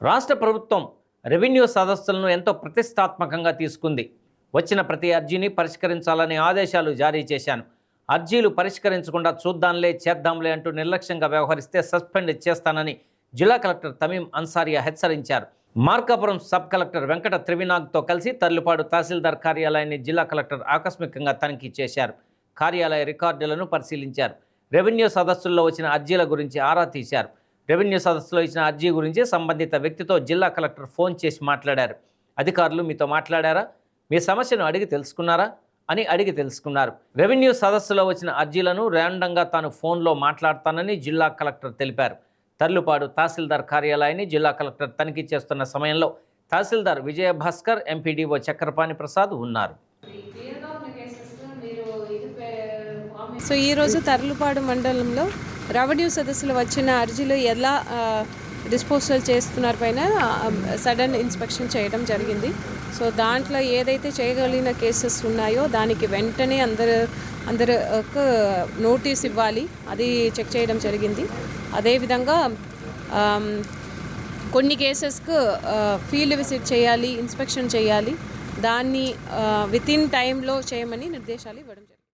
రాష్ట్ర ప్రభుత్వం రెవెన్యూ సదస్సులను ఎంతో ప్రతిష్టాత్మకంగా తీసుకుంది. వచ్చిన ప్రతి అర్జీని పరిష్కరించాలని ఆదేశాలు జారీ చేశాను. అర్జీలు పరిష్కరించకుండా చూద్దాంలే చేద్దాంలే అంటూ నిర్లక్ష్యంగా వ్యవహరిస్తే సస్పెండ్ చేస్తానని జిల్లా కలెక్టర్ తమీం అన్సారియా హెచ్చరించారు. మార్కాపురం సబ్ కలెక్టర్ వెంకట త్రివినాగ్తో కలిసి తర్లుపాడు తహసీల్దార్ కార్యాలయాన్ని జిల్లా కలెక్టర్ ఆకస్మికంగా తనిఖీ చేశారు. కార్యాలయ రికార్డులను పరిశీలించారు. రెవెన్యూ సదస్సుల్లో వచ్చిన అర్జీల గురించి ఆరా తీశారు. రెవెన్యూ సదస్సులో ఇచ్చిన అర్జీ గురించి సంబంధిత వ్యక్తితో జిల్లా కలెక్టర్ ఫోన్ చేసి మాట్లాడారు. అధికారులు మీతో మాట్లాడారా, మీ సమస్యను అడిగి తెలుసుకున్నారు. రెవెన్యూ సదస్సులో వచ్చిన అర్జీలను ర్యాండంగా తాను ఫోన్లో మాట్లాడతానని జిల్లా కలెక్టర్ తెలిపారు. తర్లుపాడు తహసీల్దార్ కార్యాలయాన్ని జిల్లా కలెక్టర్ తనిఖీ చేస్తున్న సమయంలో తహసీల్దార్ విజయభాస్కర్, ఎంపీడీఓ చక్రపాణి ప్రసాద్ ఉన్నారు. సో ఈరోజు తర్లుపాడు మండలంలో రెవెన్యూ సదస్సులు వచ్చిన అర్జీలు ఎలా డిస్పోజల్ చేస్తున్నారు పైన సడన్ ఇన్స్పెక్షన్ చేయడం జరిగింది. సో దాంట్లో ఏదైతే చేయగలిగిన కేసెస్ ఉన్నాయో దానికి వెంటనే అందరికి నోటీస్ ఇవ్వాలి, అది చెక్ చేయడం జరిగింది. అదేవిధంగా కొన్ని కేసెస్కు ఫీల్డ్ విజిట్ చేయాలి, ఇన్స్పెక్షన్ చేయాలి, దాన్ని వితిన్ టైంలో చేయమని నిర్దేశాలు ఇవ్వడం జరిగింది.